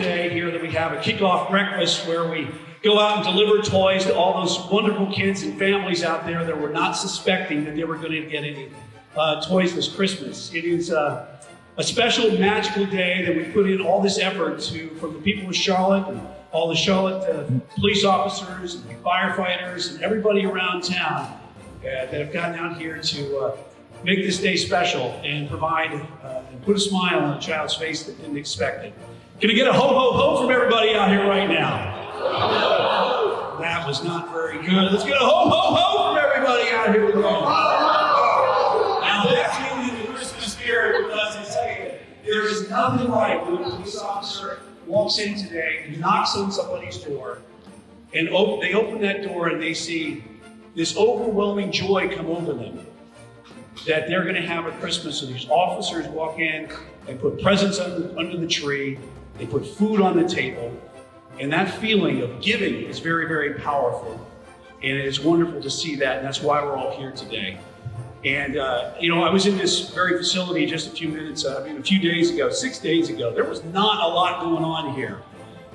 day here that we have a kickoff breakfast where we go out and deliver toys to all those wonderful kids and families out there that were not suspecting that they were going to get any toys this Christmas. It is a special, magical day that we put in all this effort from the people of Charlotte and all the Charlotte police officers and firefighters and everybody around town that have gotten out here to make this day special and provide and put a smile on a child's face that didn't expect it. Can I get a ho, ho, ho from everybody out here right now? That was not very good. Let's get a ho, ho, ho from everybody out here. Now that's getting into the Christmas spirit because I tell you, there is nothing like when a police officer walks in today and knocks on somebody's door, and they open that door and they see this overwhelming joy come over them that they're going to have a Christmas. So these officers walk in, they put presents under the tree, they put food on the table, and that feeling of giving is very, very powerful. And it's wonderful to see that, and that's why we're all here today. And, I was in this very facility just a few days ago, 6 days ago. There was not a lot going on here.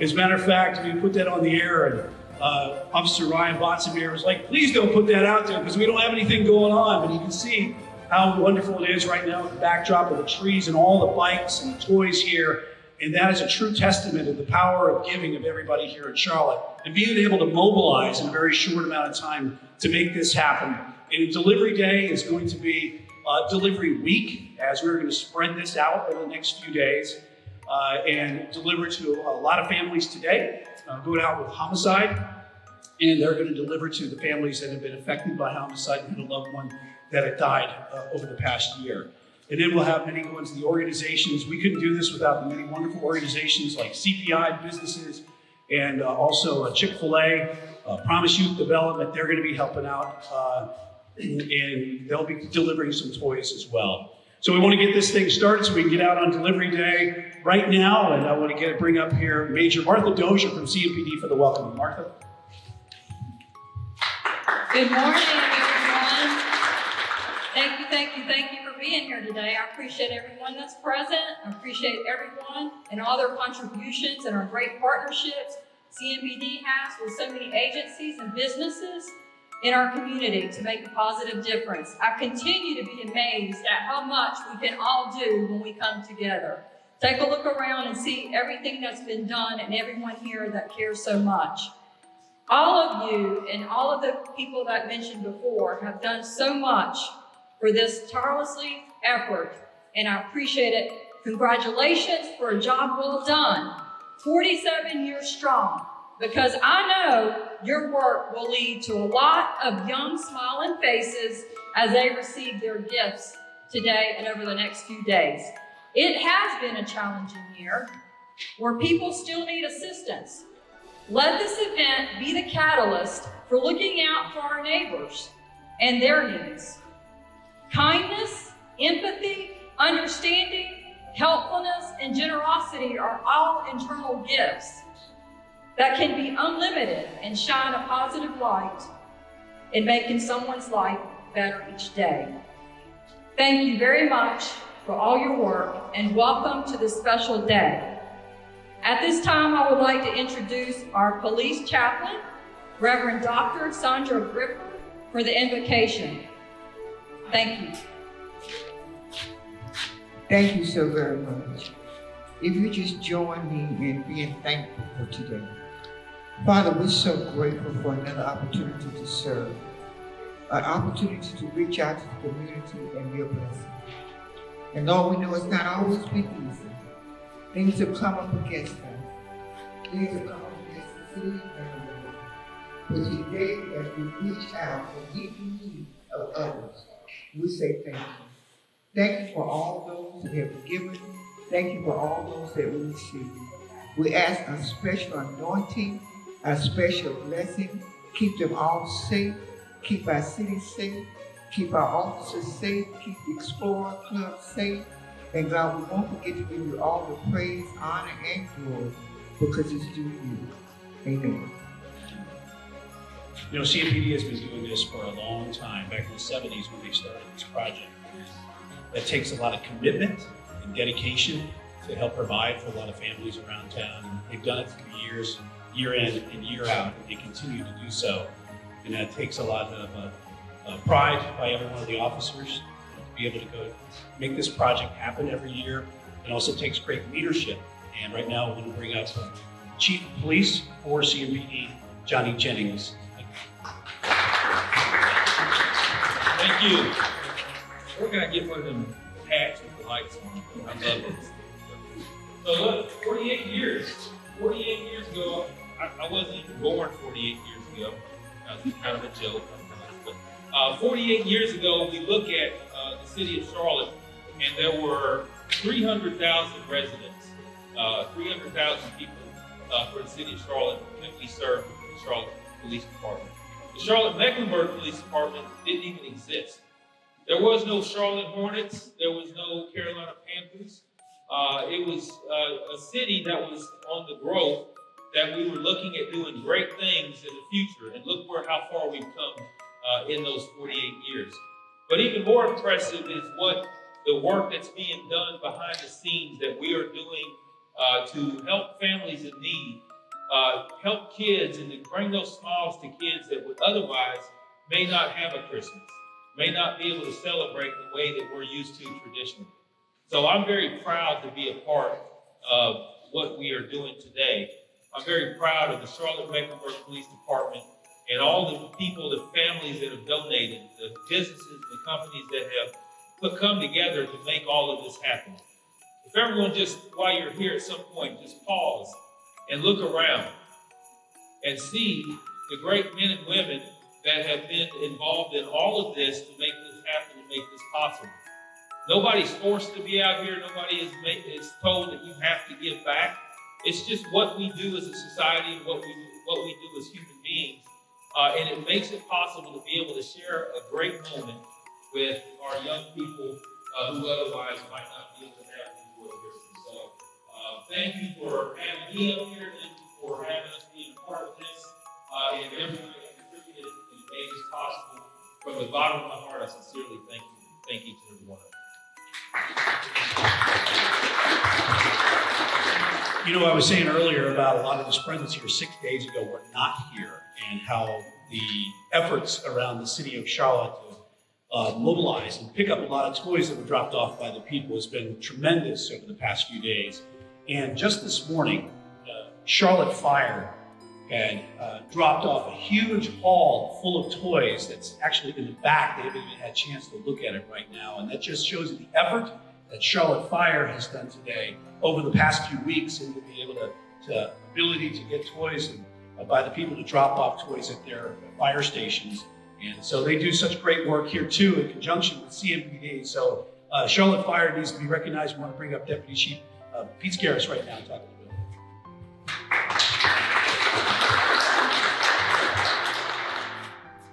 As a matter of fact, we put that on the air, and Officer Ryan Botsamir was like, please don't put that out there because we don't have anything going on. But you can see how wonderful it is right now with the backdrop of the trees and all the bikes and the toys here. And that is a true testament of the power of giving of everybody here in Charlotte and being able to mobilize in a very short amount of time to make this happen. And Delivery Day is going to be Delivery Week, as we're going to spread this out over the next few days and deliver to a lot of families today. Going out with homicide, and they're going to deliver to the families that have been affected by homicide and a loved one that had died over the past year. And then we'll have many ones, the organizations. We couldn't do this without the many wonderful organizations like CPI businesses and also Chick-fil-A, Promise Youth Development. They're going to be helping out, and they'll be delivering some toys as well. So we want to get this thing started so we can get out on Delivery Day right now. And I want to bring up here Major Martha Dozier from CMPD for the welcome. Martha. Good morning, everyone. Thank you for being here today. I appreciate everyone that's present. I appreciate everyone and all their contributions and our great partnerships CMPD has with so many agencies and businesses in our community to make a positive difference. I continue to be amazed at how much we can all do when we come together. Take a look around and see everything that's been done and everyone here that cares so much. All of you and all of the people that I mentioned before have done so much for this tirelessly effort, and I appreciate it. Congratulations for a job well done. 47 years strong, because I know your work will lead to a lot of young smiling faces as they receive their gifts today and over the next few days. It has been a challenging year where people still need assistance. Let this event be the catalyst for looking out for our neighbors and their needs. Kindness, empathy, understanding, helpfulness, and generosity are all internal gifts that can be unlimited and shine a positive light in making someone's life better each day. Thank you very much for all your work, and welcome to this special day. At this time, I would like to introduce our police chaplain, Reverend Dr. Sandra Gripper, for the invocation. Thank you. Thank you so very much. If you just join me in being thankful for today. Father, we're so grateful for another opportunity to serve, an opportunity to reach out to the community and be a blessing. And Lord, we know it's not always been easy. Things have come up against us. Things have come up against the city and the world. But today, as we reach out and meet the needs of others, we say thank you. Thank you for all those that have given. Thank you for all those that we receive. We ask a special anointing, a special blessing. Keep them all safe. Keep our city safe. Keep our officers safe. Keep the Explorer Club safe. And God, we won't forget to give you all the praise, honor, and glory because it's due you. Amen. CMPD has been doing this for a long time, back in the 70s when they started this project. That takes a lot of commitment and dedication to help provide for a lot of families around town. And they've done it for years, year in and year out, and they continue to do so. And that takes a lot of pride by every one of the officers to be able to go make this project happen every year. It also takes great leadership. And right now, I want to bring up Chief of Police for CMPD, Johnny Jennings. Thank you. Where can I get one of them hats with the lights on? I love it. So look, 48 years ago, I wasn't even born 48 years ago. That was kind of a joke. But 48 years ago, we look at the city of Charlotte, and there were 300,000 residents, 300,000 people for the city of Charlotte that we served with the Charlotte Police Department. The Charlotte-Mecklenburg Police Department didn't even exist. There was no Charlotte Hornets. There was no Carolina Panthers. It was a city that was on the growth, that we were looking at doing great things in the future. And look how far we've come in those 48 years. But even more impressive is what the work that's being done behind the scenes that we are doing to help families in need, help kids, and to bring those smiles to kids that would otherwise may not have a Christmas, may not be able to celebrate the way that we're used to traditionally. So I'm very proud to be a part of what we are doing today. I'm very proud of the Charlotte-Mecklenburg Police Department and all the people, the families that have donated, the businesses, the companies that have come together to make all of this happen. If everyone just, while you're here at some point, just pause and look around and see the great men and women that have been involved in all of this to make this happen and make this possible. Nobody's forced to be out here. Nobody is told that you have to give back. It's just what we do as a society and what we do as human beings. And it makes it possible to be able to share a great moment with our young people who otherwise might not be able to have before Christmas. So thank you for having me up here. Thank you for having us be a part of this. And everyone that contributed and made this possible. From the bottom of my heart, I sincerely thank you. Thank each and every one of you. You know, I was saying earlier about a lot of the spread that's here 6 days ago were not here, and how the efforts around the city of Charlotte to mobilize and pick up a lot of toys that were dropped off by the people has been tremendous over the past few days. And just this morning, Charlotte Fire had dropped off a huge haul full of toys that's actually in the back. They haven't even had a chance to look at it right now. And that just shows you the effort that Charlotte Fire has done today over the past few weeks, and to be able to ability to get toys and by the people to drop off toys at their fire stations. And so they do such great work here too, in conjunction with CMPD. So Charlotte Fire needs to be recognized. We want to bring up Deputy Chief Pete Scaris right now and talk a little bit.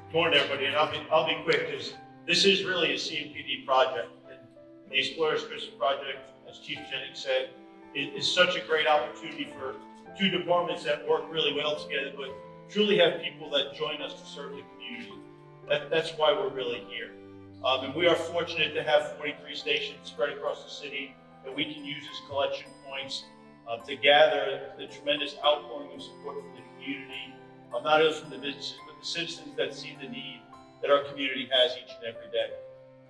Good morning, everybody, and I'll be quick, because this is really a CMPD project. And the Explorers Christmas Project, as Chief Jennings said, is such a great opportunity for two departments that work really well together, but truly have people that join us to serve the community. That's why we're really here. And we are fortunate to have 43 stations spread across the city that we can use as collection points to gather the tremendous outpouring of support from the community, not only from the businesses, but the citizens that see the need that our community has each and every day.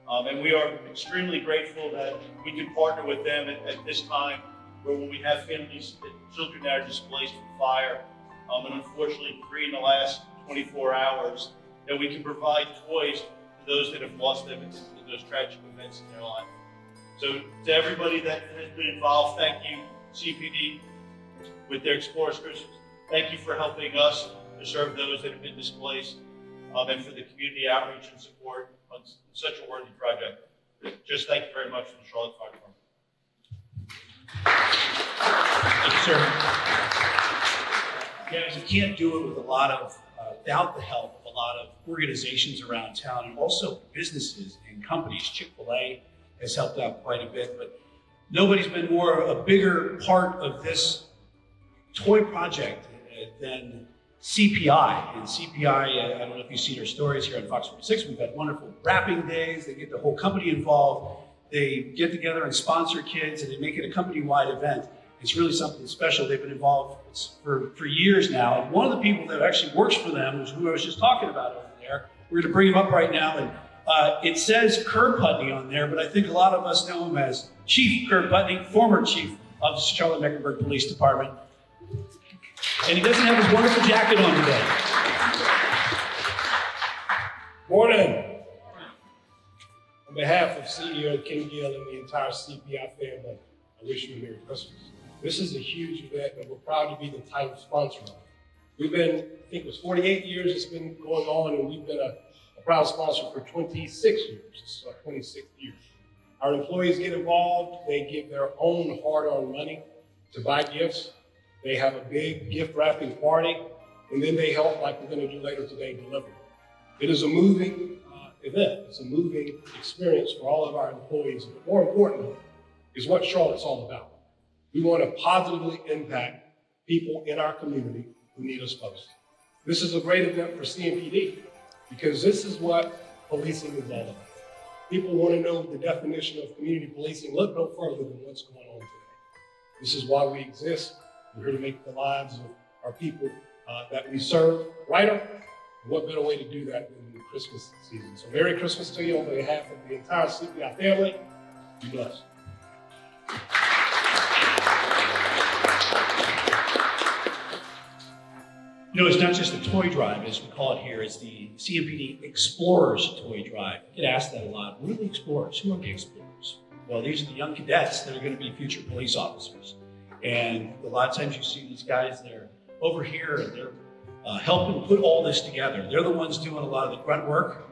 And we are extremely grateful that we can partner with them at this time, where when we have families and children that are displaced from fire, and unfortunately 3 in the last 24 hours, that we can provide toys to those that have lost them in those tragic events in their life. So to everybody that has been involved, thank you, CPD, with their Explorers Christmas. Thank you for helping us to serve those that have been displaced, and for the community outreach and support on such a worthy project. Just thank you very much for the Charlotte Fire Department. Thank you, sir. Yeah, we can't do it with a lot of, without the help of a lot of organizations around town, and also businesses and companies. Chick-fil-A has helped out quite a bit, but nobody's been a bigger part of this toy project than CPI. And CPI, I don't know if you've seen our stories here on Fox 46, we've had wonderful wrapping days. They get the whole company involved. they get together and sponsor kids, and they make it a company-wide event. It's really something special. They've been involved for years now. And one of the people that actually works for them is who I was just talking about over there. We're going to bring him up right now. And it says Kerr Putney on there, but I think a lot of us know him as Chief Kerr Putney, former chief of the Charlotte-Mecklenburg Police Department. And he doesn't have his wonderful jacket on today. Morning. On behalf of CEO King Gill and the entire CPI family, I wish you a Merry Christmas. This is a huge event that we're proud to be the title sponsor of. We've been, I think it was 48 years it's been going on, and we've been a proud sponsor for 26 years. This is our 26th year. Our employees get involved. They give their own hard-earned money to buy gifts. They have a big gift wrapping party, and then they help, like we're going to do later today, deliver. It is a moving event. It's a moving experience for all of our employees. But more importantly, is what Charlotte's all about. We want to positively impact people in our community who need us most. This is a great event for CMPD because this is what policing is all about. People want to know the definition of community policing. Look no further than what's going on today. This is why we exist. We're here to make the lives of our people that we serve brighter. What better way to do that than the Christmas season? So Merry Christmas to you on behalf of the entire CPI family. Be blessed. You know, it's not just a toy drive, as we call it here. It's the CMPD Explorers Toy Drive. I get asked that a lot. What are the Explorers? Who are the Explorers? Well, these are the young cadets that are going to be future police officers. And a lot of times you see these guys, they're over here, and they're helping put all this together. They're the ones doing a lot of the grunt work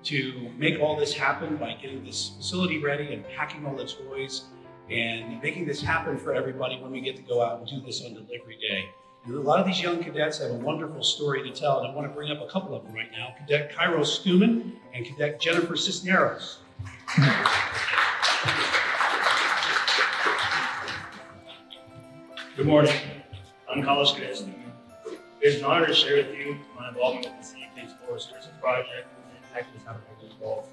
to make all this happen by getting this facility ready and packing all the toys and making this happen for everybody when we get to go out and do this on delivery day. And a lot of these young cadets have a wonderful story to tell, and I want to bring up a couple of them right now. Cadet Cairo Stewman and Cadet Jennifer Cisneros. Good morning. I'm College Cadet Stewman. It is an honor to share with you my involvement with the CMPD Explorers Christmas Project and the impact it has had on my involved.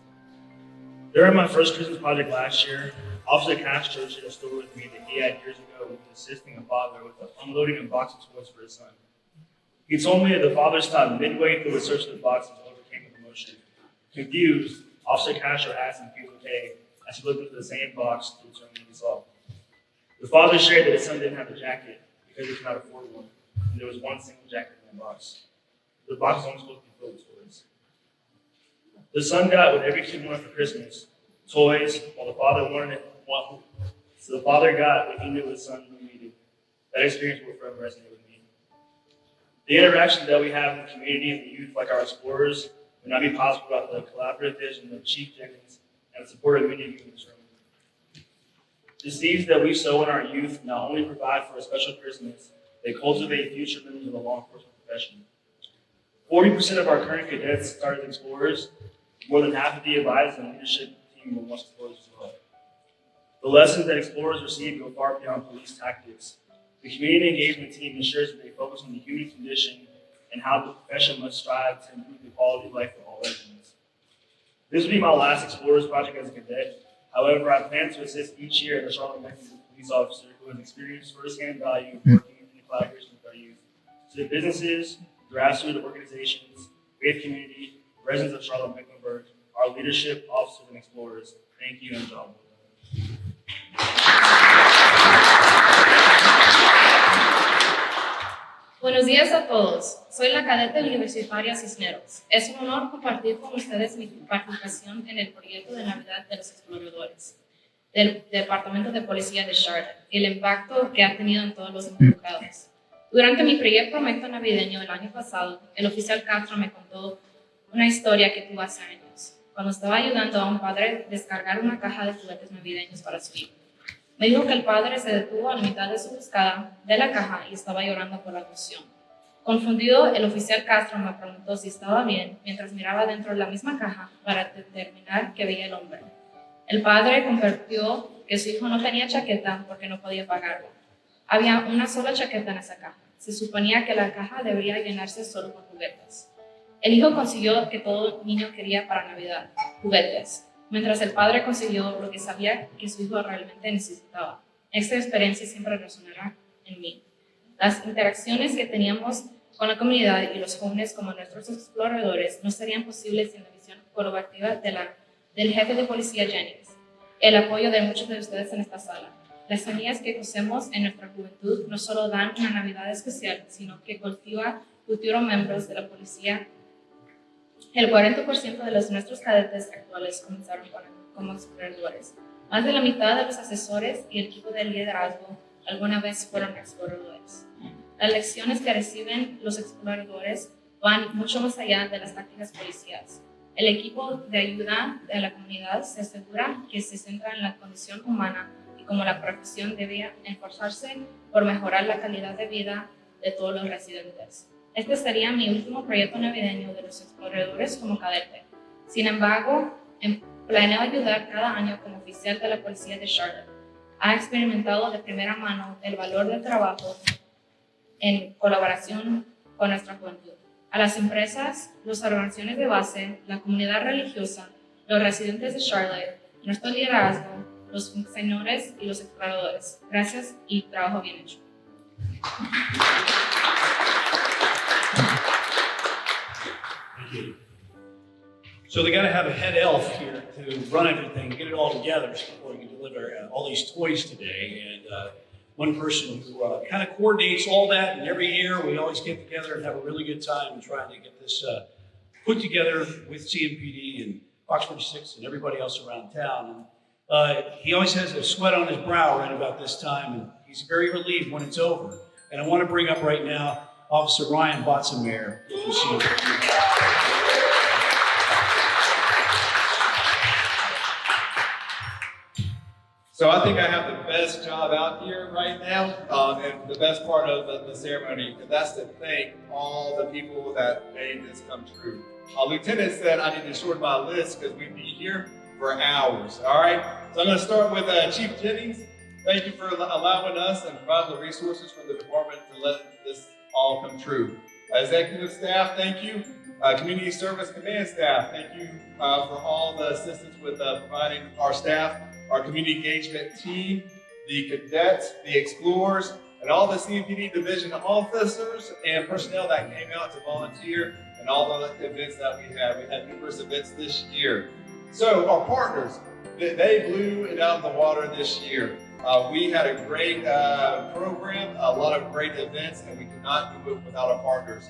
During my first Christmas project last year, Officer Castro shared a story with me that he had years ago with assisting a father with unloading a box of toys for his son. He told me that the father stopped midway through the search of the box and overcame with emotion. Confused, Officer Castro asked him if he was okay as he looked into the same box to determine what he saw. The father shared that his son didn't have a jacket because he could not afford one, and there was one single jacket in the box. The box was only supposed to be filled with toys. The son got what every kid wanted for Christmas, toys, while the father wanted it. So the father got what he knew his son needed. That experience will forever resonate with me. The interaction that we have in the community and the youth like our explorers would not be possible without the collaborative vision of Chief Jennings and the support of many of you in this room. The seeds that we sow in our youth not only provide for a special Christmas, they cultivate future members of the law enforcement profession. 40% of our current cadets started as explorers. More than half of the advisors and leadership team were once explorers as well. The lessons that explorers receive go far beyond police tactics. The community engagement team ensures that they focus on the human condition and how the profession must strive to improve the quality of life for all residents. This will be my last Explorers project as a cadet. However, I plan to assist each year as a Charlotte-Mecklenburg police officer who has experienced firsthand value working in collaboration with our youth. To the businesses, grassroots organizations, faith community, residents of Charlotte-Mecklenburg, our leadership, officers, and explorers, thank you and job well done. Buenos días a todos. Soy la cadete universitaria Cisneros. Es un honor compartir con ustedes mi participación en el proyecto de Navidad de los Exploradores del Departamento de Policía de Charlotte y el impacto que ha tenido en todos los involucrados. Durante mi proyecto navideño el año pasado, el oficial Castro me contó una historia que tuvo hace años, cuando estaba ayudando a un padre a descargar una caja de juguetes navideños para su hijo. Me dijo que el padre se detuvo a la mitad de su búsqueda de la caja y estaba llorando por la emoción. Confundido, el oficial Castro me preguntó si estaba bien mientras miraba dentro de la misma caja para determinar qué veía el hombre. El padre compartió que su hijo no tenía chaqueta porque no podía pagarla. Había una sola chaqueta en esa caja. Se suponía que la caja debería llenarse solo con juguetes. El hijo consiguió que todo niño quería para Navidad, juguetes. mientras el padre consiguió lo que sabía que su hijo realmente necesitaba. Esta experiencia siempre resonará en mí. Las interacciones que teníamos con la comunidad y los jóvenes como nuestros exploradores no serían posibles sin la visión colaborativa del jefe de policía Jennings, el apoyo de muchos de ustedes en esta sala. Las semillas que cosemos en nuestra juventud no solo dan una Navidad especial, sino que cultiva futuros miembros de la policía. El 40% de nuestros cadetes actuales comenzaron como exploradores. Más de la mitad de los asesores y el equipo de liderazgo alguna vez fueron exploradores. Las lecciones que reciben los exploradores van mucho más allá de las tácticas policiales. El equipo de ayuda de la comunidad se asegura que se centra en la condición humana y cómo la profesión debe esforzarse por mejorar la calidad de vida de todos los residentes. Este sería mi último proyecto navideño de los exploradores como cadete. Sin embargo, planeo ayudar cada año como oficial de la policía de Charlotte. Ha experimentado de primera mano el valor del trabajo en colaboración con nuestra juventud. A las empresas, las organizaciones de base, la comunidad religiosa, los residentes de Charlotte, nuestro liderazgo, los funcionarios y los exploradores. Gracias y trabajo bien hecho. Thank you. So they got to have a head elf here to run everything, get it all together before we can deliver all these toys today. And one person who kind of coordinates all that, and every year we always get together and have a really good time trying to get this put together with CMPD and Fox 46 and everybody else around town. And he always has a sweat on his brow right about this time, and he's very relieved when it's over. And I want to bring up right now Officer Ryan Botsomer from CMPD. So I think I have the best job out here right now, and the best part of the ceremony, and that's to thank all the people that made this come true. Lieutenant said I need to shorten my list because we'd be here for hours, all right? So I'm gonna start with Chief Jennings. Thank you for allowing us and providing the resources from the department to let this all come true. Executive staff, thank you. Community Service Command staff, thank you for all the assistance with providing our staff. Our community engagement team, the cadets, the explorers, and all the CMPD division officers and personnel that came out to volunteer and all the events that we had. We had numerous events this year. So our partners, they blew it out of the water this year. We had a great program, a lot of great events, and we could not do it without our partners.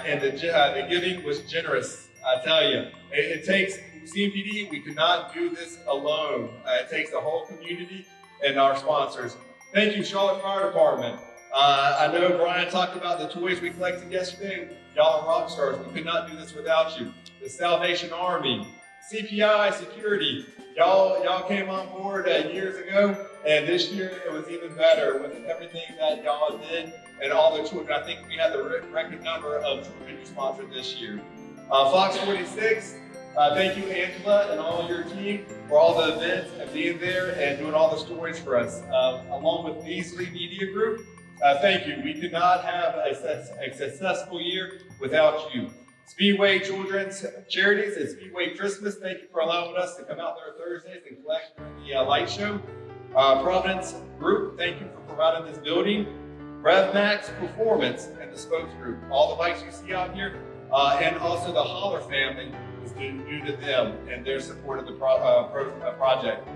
And the giving was generous, I tell you. It takes CMPD, we could not do this alone. It takes the whole community and our sponsors. Thank you, Charlotte Fire Department. I know Brian talked about the toys we collected yesterday. Y'all are rock stars. We could not do this without you. The Salvation Army, CPI Security. Y'all came on board years ago, and this year it was even better with everything that y'all did and all the children. I think we had the record number of children you sponsored this year. Fox 46. Thank you, Angela, and all your team for all the events and being there and doing all the stories for us. Along with Beasley Media Group, thank you. We could not have a successful year without you. Speedway Children's Charities and Speedway Christmas, thank you for allowing us to come out there Thursdays and collect during the light show. Providence Group, thank you for providing this building. RevMax Performance and the Spokes Group, all the bikes you see out here, and also the Holler family is due to them and their support of the project.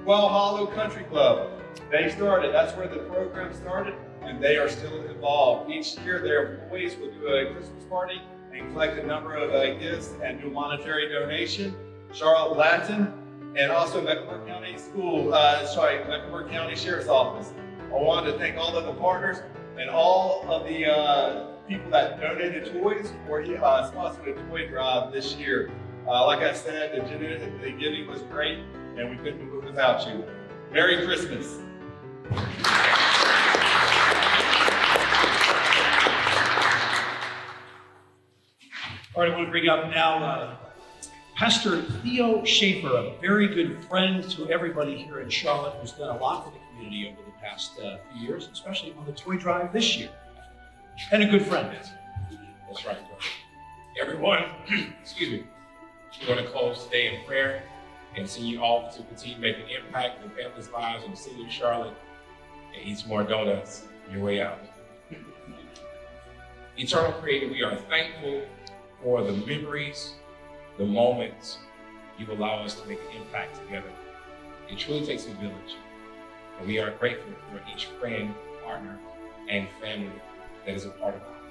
Quail Hollow Country Club, they started, that's where the program started, and they are still involved. Each year their employees will do a Christmas party and collect a number of gifts and do a monetary donation. Charlotte Latin, and also Mecklenburg County Mecklenburg County Sheriff's Office. I wanted to thank all of the partners and all of the people that donated toys or sponsored a toy drive this year. Like I said, the giving was great, and we couldn't do it without you. Merry Christmas. All right, I want to bring up now Pastor Theo Shaffer, a very good friend to everybody here in Charlotte, who's done a lot for the community over the past few years, especially on the toy drive this year. And a good friend. That's right. Everyone, excuse me, we're going to close today in prayer. and send you all to continue making impact in families' lives in the city of Charlotte and eat some more donuts on your way out. Eternal Creator, we are thankful for the memories, the moments you allow us to make an impact together. It truly takes a village, and we are grateful for each friend, partner, and family that is a part of our